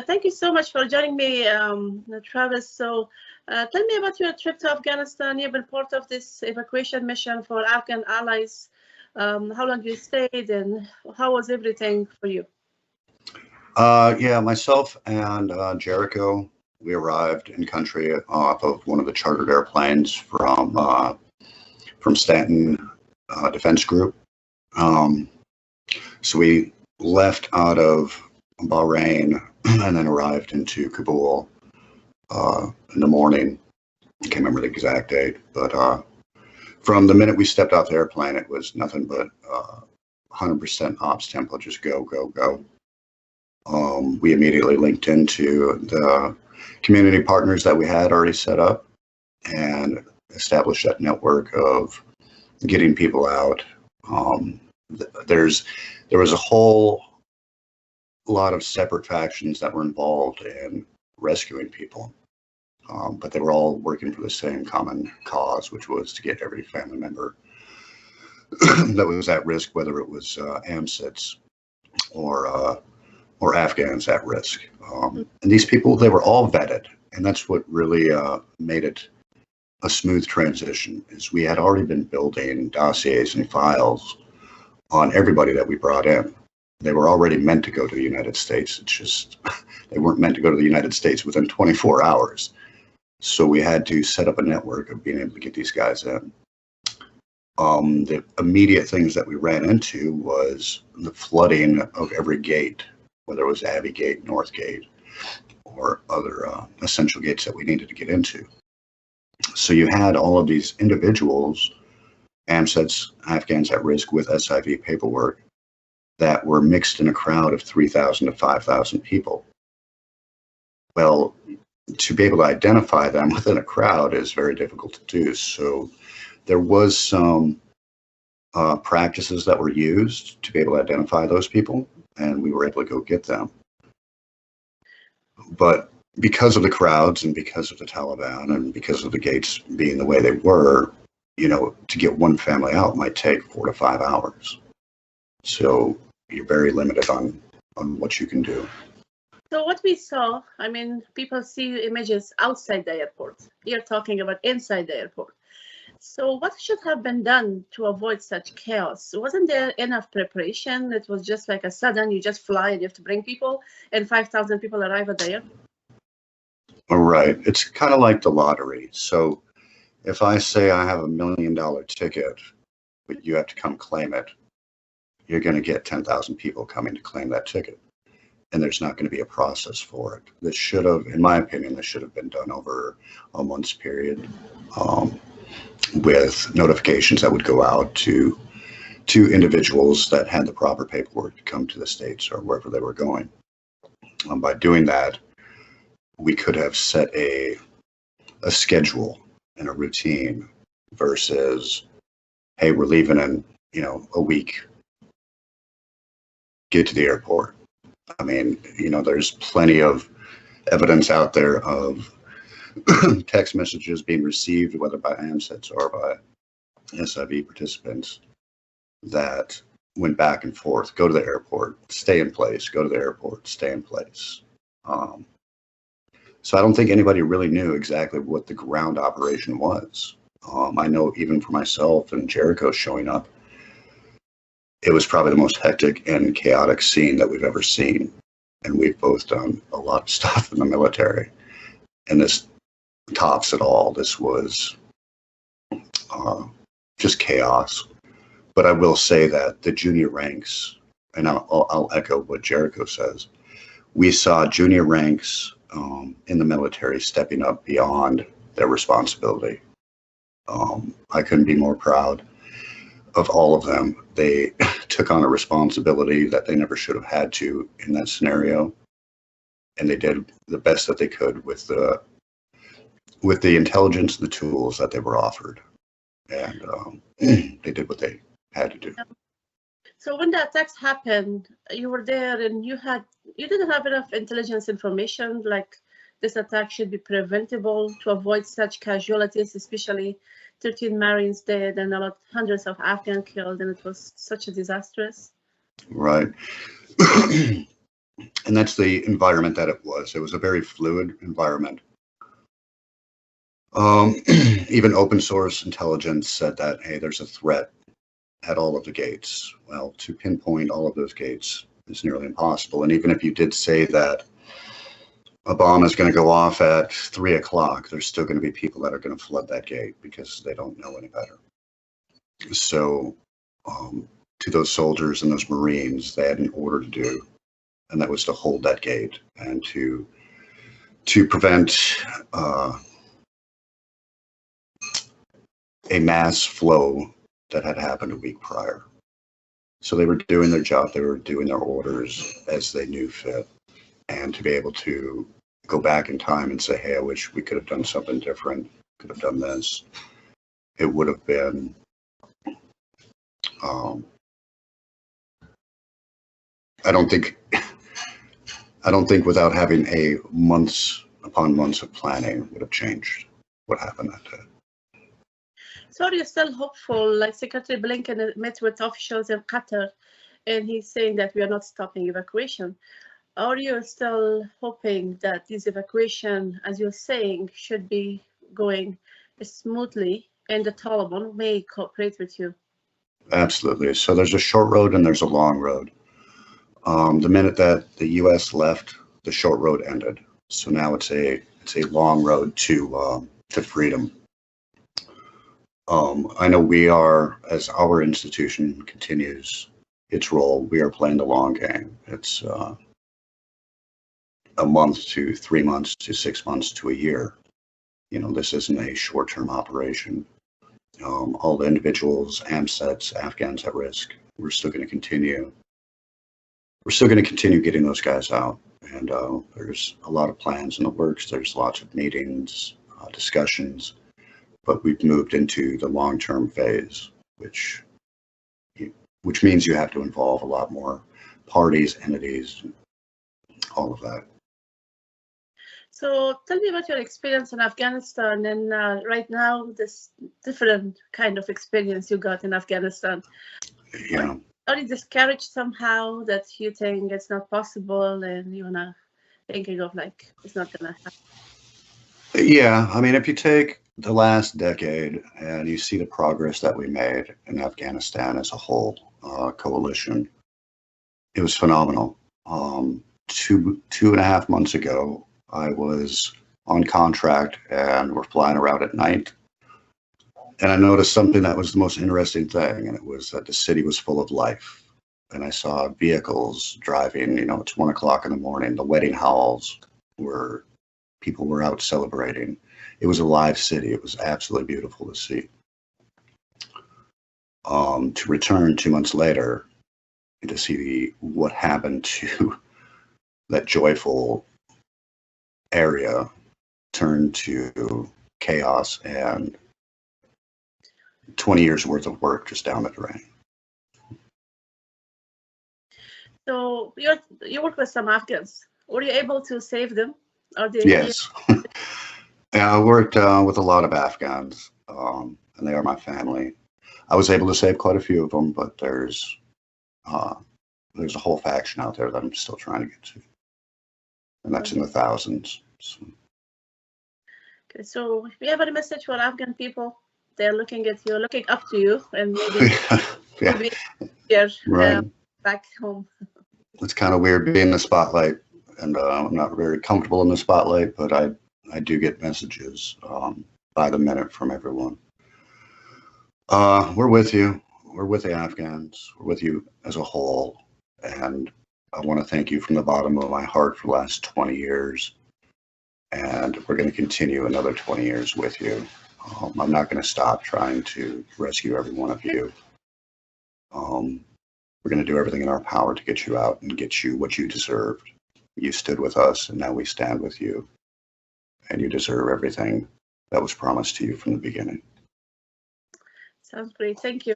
Thank you so much for joining me, Travis. So tell me about your trip to Afghanistan. You've been part of this evacuation mission for Afghan allies. How long you stayed and how was everything for you? Yeah, myself and Jericho, we arrived in country off of one of the chartered airplanes from Stanton Defense Group. So we left out of Bahrain and then arrived into Kabul in the morning. I can't remember the exact date, but from the minute we stepped off the airplane, it was nothing but 100% ops tempo, just go, go, go. We immediately linked into the community partners that we had already set up and established that network of getting people out. There was a whole lot of separate factions that were involved in rescuing people, but they were all working for the same common cause, which was to get every family member that was at risk, whether it was AMSITs or Afghans at risk. And these people, they were all vetted, and that's what really made it a smooth transition. Is we had already been building dossiers and files on everybody that we brought in. They were already meant to go to the United States. It's just they weren't meant to go to the United States within 24 hours. So we had to set up a network of being able to get these guys in. The immediate things that we ran into was the flooding of every gate, whether it was Abbey Gate, North Gate, or other essential gates that we needed to get into. So you had all of these individuals, AMSETs, Afghans at risk with SIV paperwork, that were mixed in a crowd of 3,000 to 5,000 people. Well, to be able to identify them within a crowd is very difficult to do. So there was some practices that were used to be able to identify those people, and we were able to go get them. But because of the crowds and because of the Taliban and because of the gates being the way they were, to get one family out might take 4 to 5 hours. So you're very limited on what you can do. So what we saw, people see images outside the airport. You're talking about inside the airport. So what should have been done to avoid such chaos? Wasn't there enough preparation? It was just like a sudden, you just fly and you have to bring people and 5,000 people arrive at the airport? All right. It's kind of like the lottery. So if I say I have $1 million ticket, but you have to come claim it, you're going to get 10,000 people coming to claim that ticket. And there's not going to be a process for it. This should have, in my opinion, this should have been done over a month's period. With notifications that would go out to individuals that had the proper paperwork to come to the States or wherever they were going. By doing that, we could have set a schedule and a routine versus, hey, we're leaving in a week. Get to the airport. There's plenty of evidence out there of text messages being received, whether by AMSETs or by SIV participants, that went back and forth. Go to the airport, stay in place. Go to the airport, stay in place. So I don't think anybody really knew exactly what the ground operation was. I know even for myself and Jericho showing up, it was probably the most hectic and chaotic scene that we've ever seen. And we've both done a lot of stuff in the military. And this tops it all. This was just chaos. But I will say that the junior ranks, and I'll echo what Jericho says, we saw junior ranks in the military stepping up beyond their responsibility. I couldn't be more proud of all of them. They took on a responsibility that they never should have had to in that scenario, and they did the best that they could with the intelligence and the tools that they were offered, and they did what they had to do. So when the attacks happened, you were there and you didn't have enough intelligence information, like this attack should be preventable to avoid such casualties, especially 13 Marines dead and hundreds of Afghans killed, and it was such a disastrous. Right. And that's the environment that it was. It was a very fluid environment. Even open source intelligence said that, hey, there's a threat at all of the gates. Well, to pinpoint all of those gates is nearly impossible. And even if you did say that a bomb is going to go off at 3 o'clock, there's still going to be people that are going to flood that gate because they don't know any better. So to those soldiers and those Marines, they had an order to do, and that was to hold that gate and to prevent a mass flow that had happened a week prior. So they were doing their job, they were doing their orders as they knew fit. And to be able to go back in time and say, hey, I wish we could have done something different, could have done this, it would have been I don't think without having a months upon months of planning would have changed what happened that day. So are you still hopeful? Like Secretary Blinken met with officials in Qatar, and he's saying that we are not stopping evacuation. Are you still hoping that this evacuation, as you're saying, should be going smoothly and the Taliban may cooperate with you? Absolutely. So there's a short road and there's a long road. The minute that the U.S. left, the short road ended. So now it's a long road to freedom. I know we are, as our institution continues its role, we are playing the long game. It's a month to 3 months to 6 months to a year. You know, this isn't a short-term operation. All the individuals, AMSETs, Afghans at risk, we're still going to continue. We're still going to continue getting those guys out. And there's a lot of plans in the works. There's lots of meetings, discussions, but we've moved into the long-term phase, which means you have to involve a lot more parties, entities, all of that. So tell me about your experience in Afghanistan and right now, this different kind of experience you got in Afghanistan. Yeah. Are you discouraged somehow that you think it's not possible and you're not thinking of like, it's not gonna happen? Yeah, I mean, if you take the last decade and you see the progress that we made in Afghanistan as a whole coalition, it was phenomenal. 2.5 months ago, I was on contract and we're flying around at night. And I noticed something that was the most interesting thing, and it was that the city was full of life. And I saw vehicles driving, you know, it's 1 o'clock in the morning, the wedding halls were, people were out celebrating. It was a live city. It was absolutely beautiful to see. To return 2 months later and to see what happened to that joyful area turn to chaos and 20 years worth of work just down the drain. So you work with some Afghans. Were you able to save them? Are they? Yes. Yeah, I worked with a lot of Afghans, and they are my family. I was able to save quite a few of them, but there's a whole faction out there that I'm still trying to get to, and that's in the thousands. So. Okay, so if you have any message for Afghan people, they're looking at you, looking up to you, and maybe maybe here back home. It's kind of weird being in the spotlight, and I'm not very comfortable in the spotlight, but I do get messages by the minute from everyone. We're with you. We're with the Afghans. We're with you as a whole. And I want to thank you from the bottom of my heart for the last 20 years. And we're going to continue another 20 years with you. I'm not going to stop trying to rescue every one of you. We're going to do everything in our power to get you out and get you what you deserved. You stood with us, and now we stand with you. And you deserve everything that was promised to you from the beginning. Sounds great. Thank you.